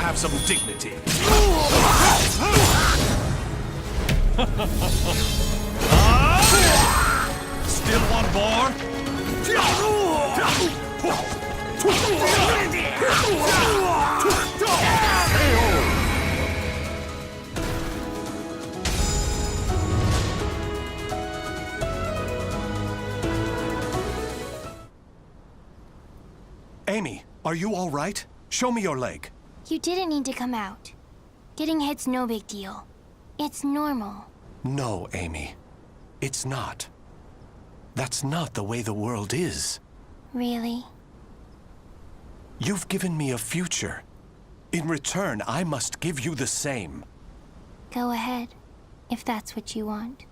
have some dignity. Still want more? Amy, are you all right? Show me your leg. You didn't need to come out. Getting hit's no big deal. It's normal. No, Amy. It's not. That's not the way the world is. Really? You've given me a future. In return, I must give you the same. Go ahead, if that's what you want.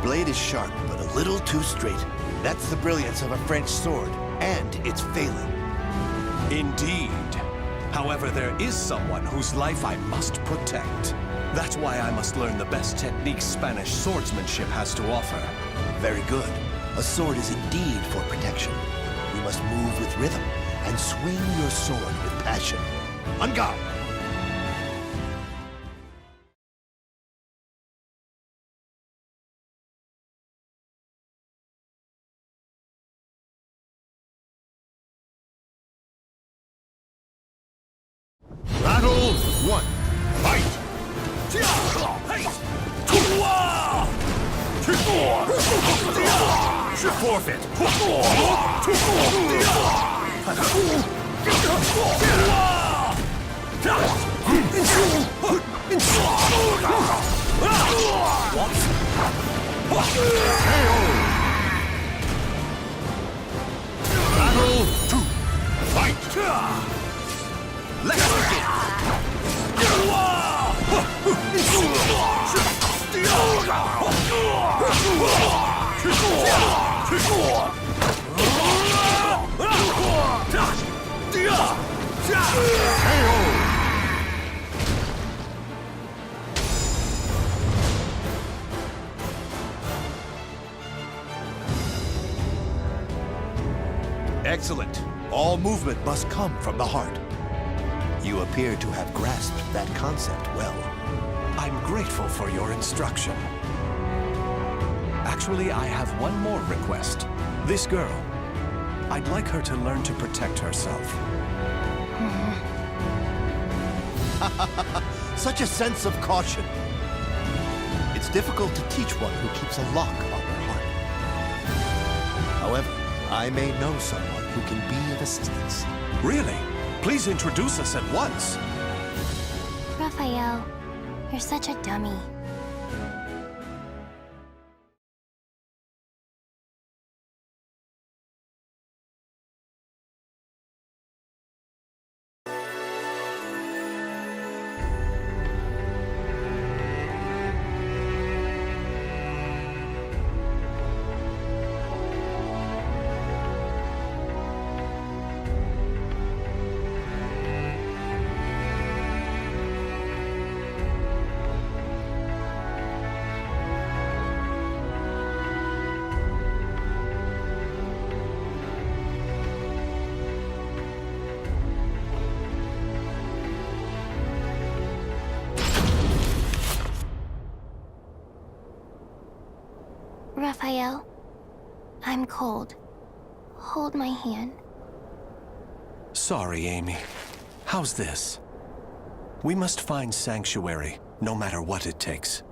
Blade is sharp, but a little too straight. That's the brilliance of a French sword, and it's failing. Indeed. However, there is someone whose life I must protect. That's why I must learn the best techniques Spanish swordsmanship has to offer. Very good. A sword is indeed for protection. You must move with rhythm and swing your sword with passion. On guard! Battle 1. Fight! Forfeit! Battle 2. Fight! Let's begin! Excellent. All movement must come from the heart. You appear to have grasped that concept well. I'm grateful for your instruction. Actually, I have one more request. This girl, I'd like her to learn to protect herself. Such a sense of caution. It's difficult to teach one who keeps a lock on their heart. However, I may know someone who can be of assistance. Really? Please introduce us at once. Raphael, you're such a dummy. Raphael, I'm cold. Hold my hand. Sorry, Amy. How's this? We must find sanctuary, no matter what it takes.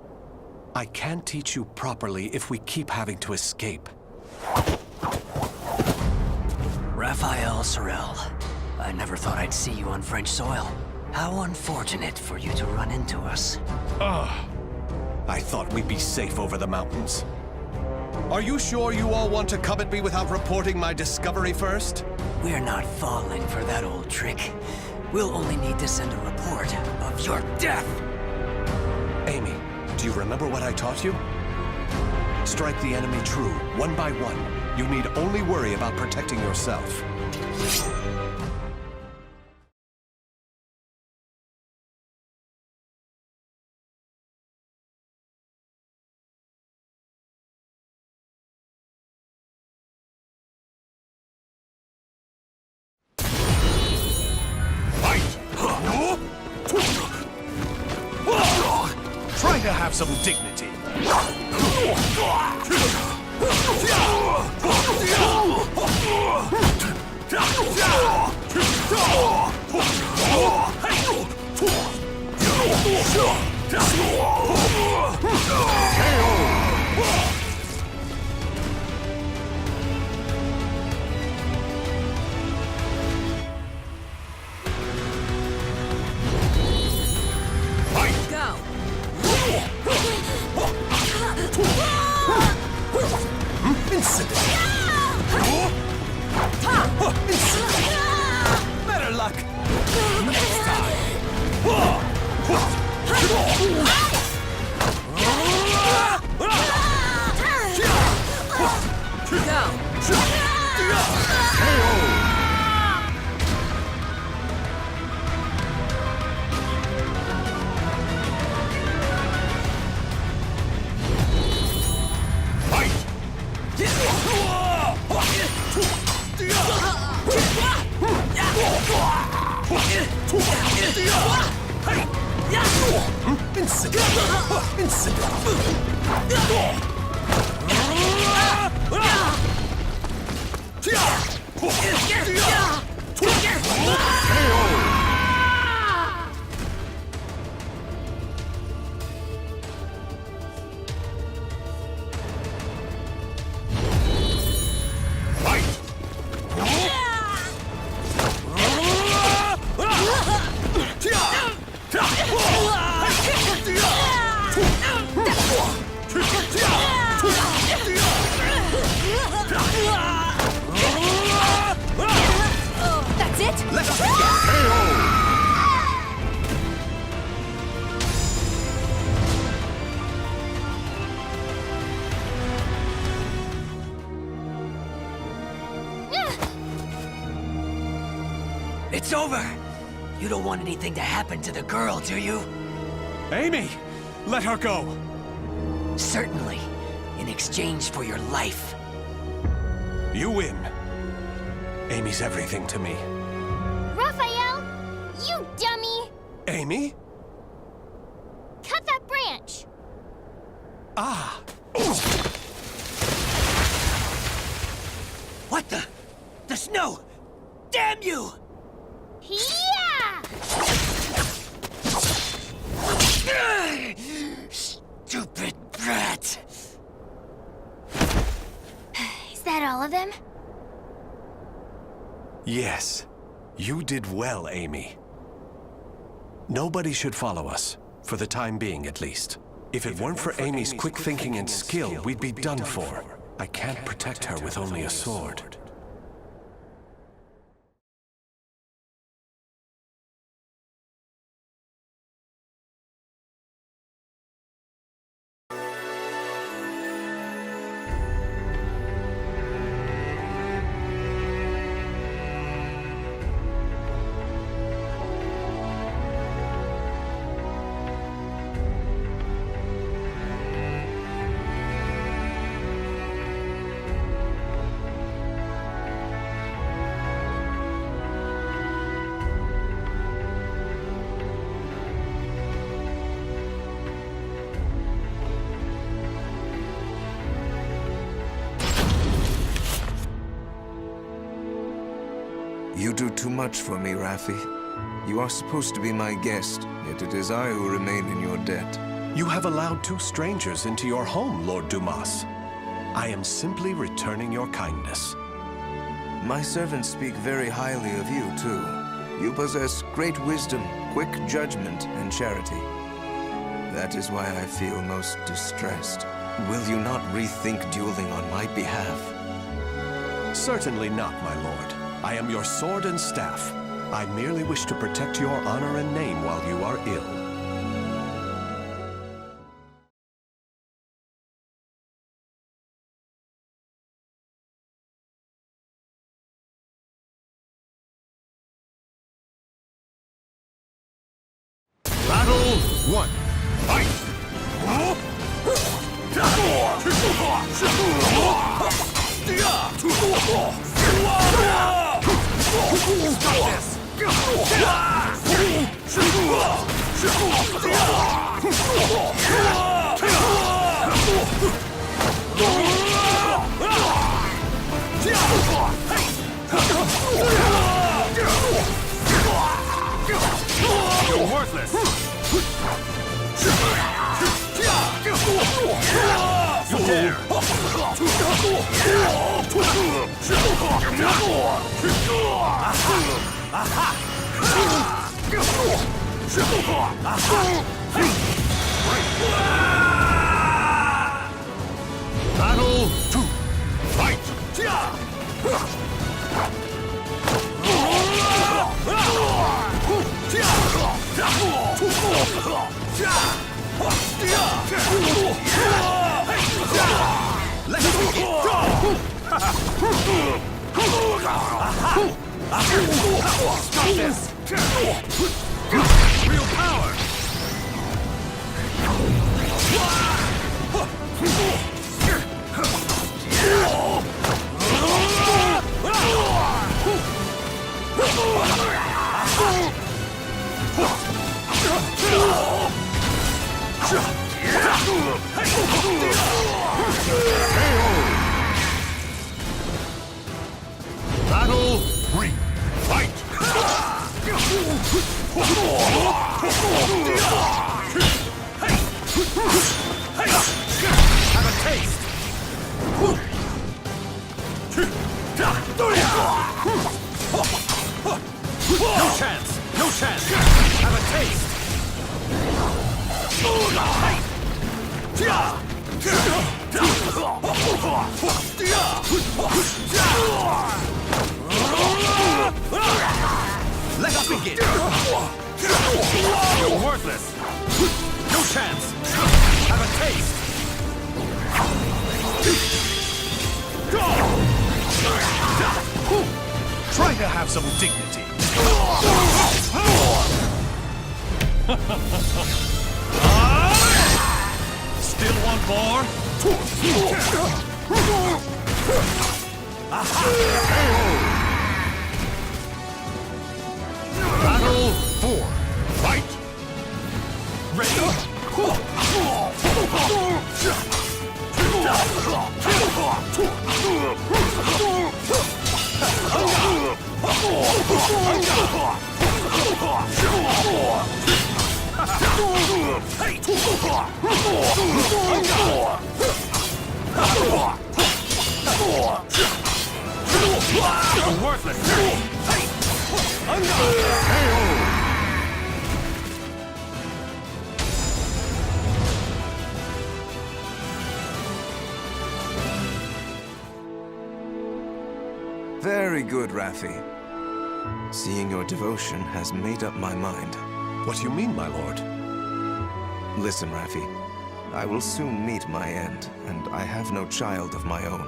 I can't teach you properly if we keep having to escape. Raphael Sorel, I never thought I'd see you on French soil. How unfortunate for you to run into us. I thought we'd be safe over the mountains. Are you sure you all want to come at me without reporting my discovery first? We're not falling for that old trick. We'll only need to send a report of your death. Amy, do you remember what I taught you? Strike the enemy true, one by one. You need only worry about protecting yourself. Try to have some dignity. Better luck next time. That's it? Let's go. It's over! You don't want anything to happen to the girl, do you? Amy, let her go. Certainly, in exchange for your life. You win. Amy's everything to me. Raphael! You dummy! Amy? Cut that branch! Ah. What the? The snow! Damn you! Yeah! Stupid brat! Is that all of them? Yes. You did well, Amy. Nobody should follow us, for the time being at least. If it weren't for Amy's quick thinking and skill, we'd be done for. I can't protect her with only a sword. You do too much for me, Raffi. You are supposed to be my guest, yet it is I who remain in your debt. You have allowed two strangers into your home, Lord Dumas. I am simply returning your kindness. My servants speak very highly of you, too. You possess great wisdom, quick judgment, and charity. That is why I feel most distressed. Will you not rethink dueling on my behalf? Certainly not, my lord. I am your sword and staff. I merely wish to protect your honor and name while you are ill. Battle 1. Fight! You're worthless! You dare! Battle 2. Fight! Let's begin! Stop this! Real power! Battle 3. Fight! Have a taste! No chance! No chance! Have a taste! Let us begin! You're worthless! No chance! Have a taste! Try to have some dignity! Still want more? Battle 4. Fight! Ready? You're worthless! Very good, Raffi. Seeing your devotion has made up my mind. What do you mean, my lord? Listen, Raffi. I will soon meet my end, and I have no child of my own.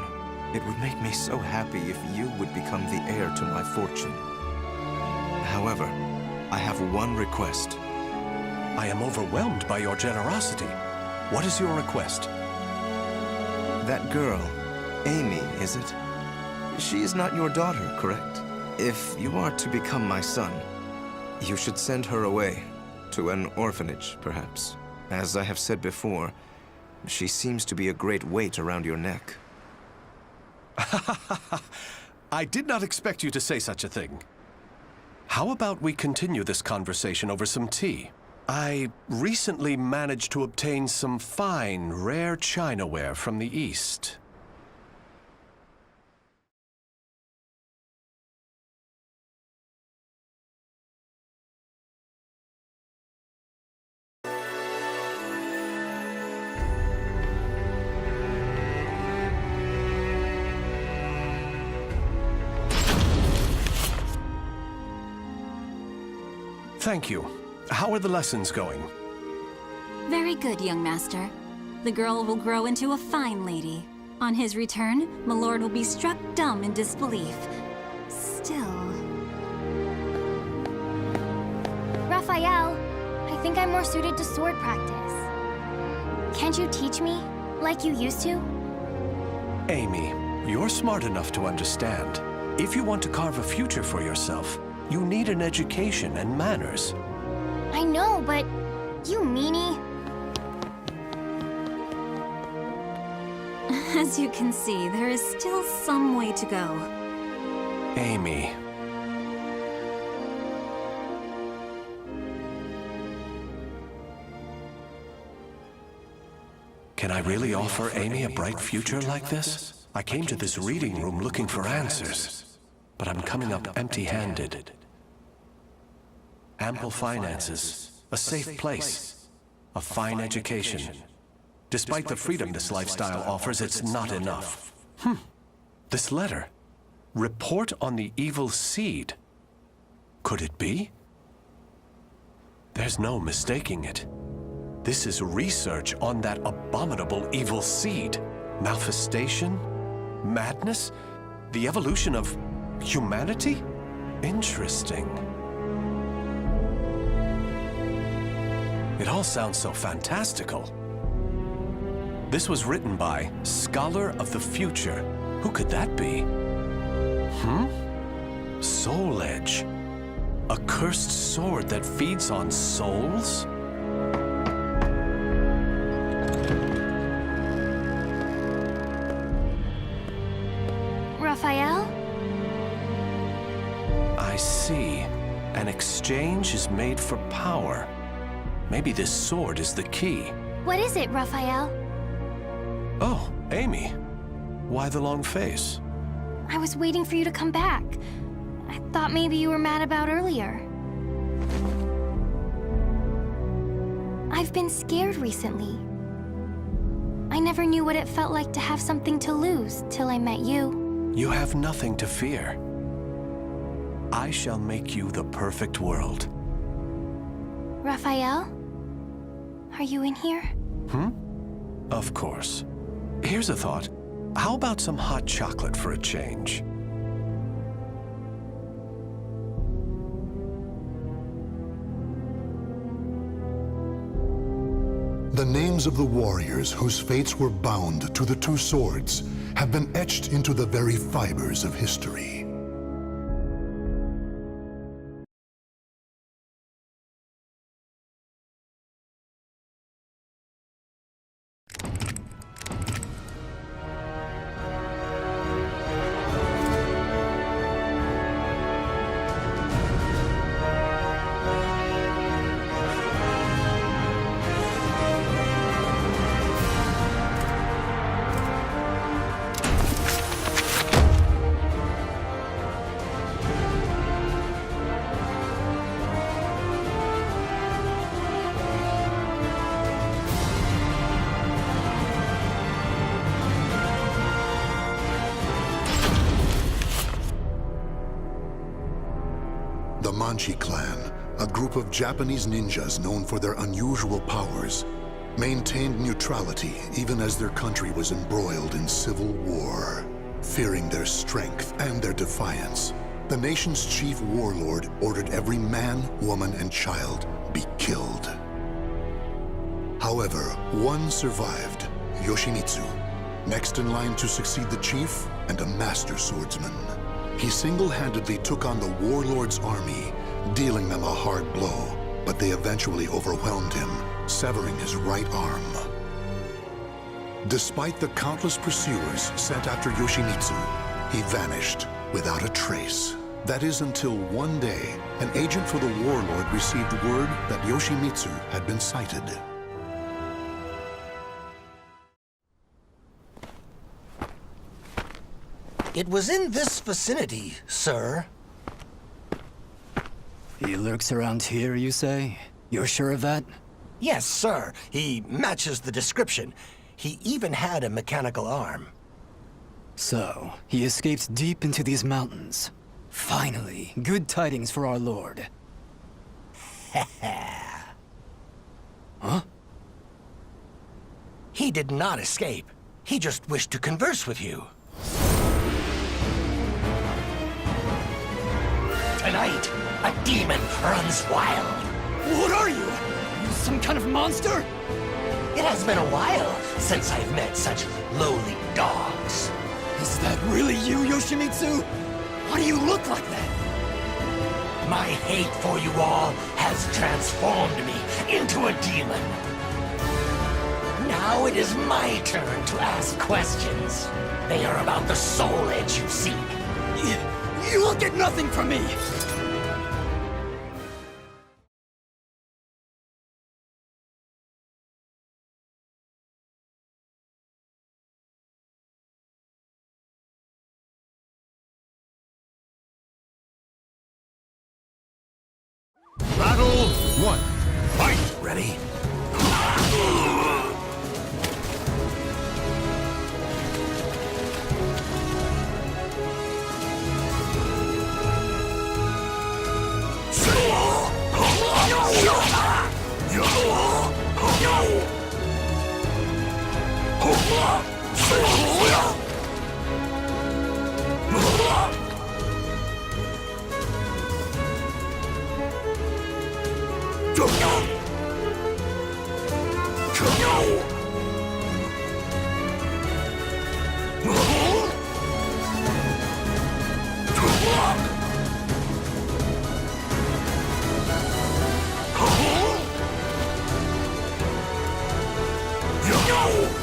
It would make me so happy if you would become the heir to my fortune. However, I have one request. I am overwhelmed by your generosity. What is your request? That girl, Amy, is it? She is not your daughter, correct? If you are to become my son, you should send her away, to an orphanage, perhaps. As I have said before, she seems to be a great weight around your neck. I did not expect you to say such a thing. How about we continue this conversation over some tea? I recently managed to obtain some fine, rare chinaware from the East. Thank you. How are the lessons going? Very good, young master. The girl will grow into a fine lady. On his return, my lord will be struck dumb in disbelief. Still... Raphael, I think I'm more suited to sword practice. Can't you teach me, like you used to? Amy, you're smart enough to understand. If you want to carve a future for yourself, you need an education and manners. I know, but you meanie. As you can see, there is still some way to go. Amy. Can I really offer Amy a bright future like this? I came to this reading room looking for answers, but I'm coming up empty-handed. Ample finances, a safe place, a fine education. Despite the freedom this lifestyle offers, it's not enough. This letter. Report on the evil seed. Could it be? There's no mistaking it. This is research on that abominable evil seed. Malfestation? Madness? The evolution of humanity? Interesting. It all sounds so fantastical. This was written by Scholar of the Future. Who could that be? Soul Edge. A cursed sword that feeds on souls? Raphael? I see. An exchange is made for power. Maybe this sword is the key. What is it, Raphael? Oh, Amy. Why the long face? I was waiting for you to come back. I thought maybe you were mad about earlier. I've been scared recently. I never knew what it felt like to have something to lose till I met you. You have nothing to fear. I shall make you the perfect world. Raphael? Are you in here? Of course. Here's a thought. How about some hot chocolate for a change? The names of the warriors whose fates were bound to the two swords have been etched into the very fibers of history. The Manchi clan, a group of Japanese ninjas known for their unusual powers, maintained neutrality even as their country was embroiled in civil war. Fearing their strength and their defiance, the nation's chief warlord ordered every man, woman, and child be killed. However, one survived, Yoshimitsu, next in line to succeed the chief and a master swordsman. He single-handedly took on the warlord's army, dealing them a hard blow, but they eventually overwhelmed him, severing his right arm. Despite the countless pursuers sent after Yoshimitsu, he vanished without a trace. That is until one day, an agent for the warlord received word that Yoshimitsu had been sighted. It was in this vicinity, sir. He lurks around here, you say? You're sure of that? Yes, sir. He matches the description. He even had a mechanical arm. So, he escaped deep into these mountains. Finally, good tidings for our lord. Huh? He did not escape. He just wished to converse with you. Tonight, a demon runs wild. What are you? You some kind of monster? It has been a while since I've met such lowly dogs. Is that really you, Yoshimitsu? Why do you look like that? My hate for you all has transformed me into a demon. Now it is my turn to ask questions. They are about the soul edge you seek. You will get nothing from me! Battle 1. Fight! Ready? Yo!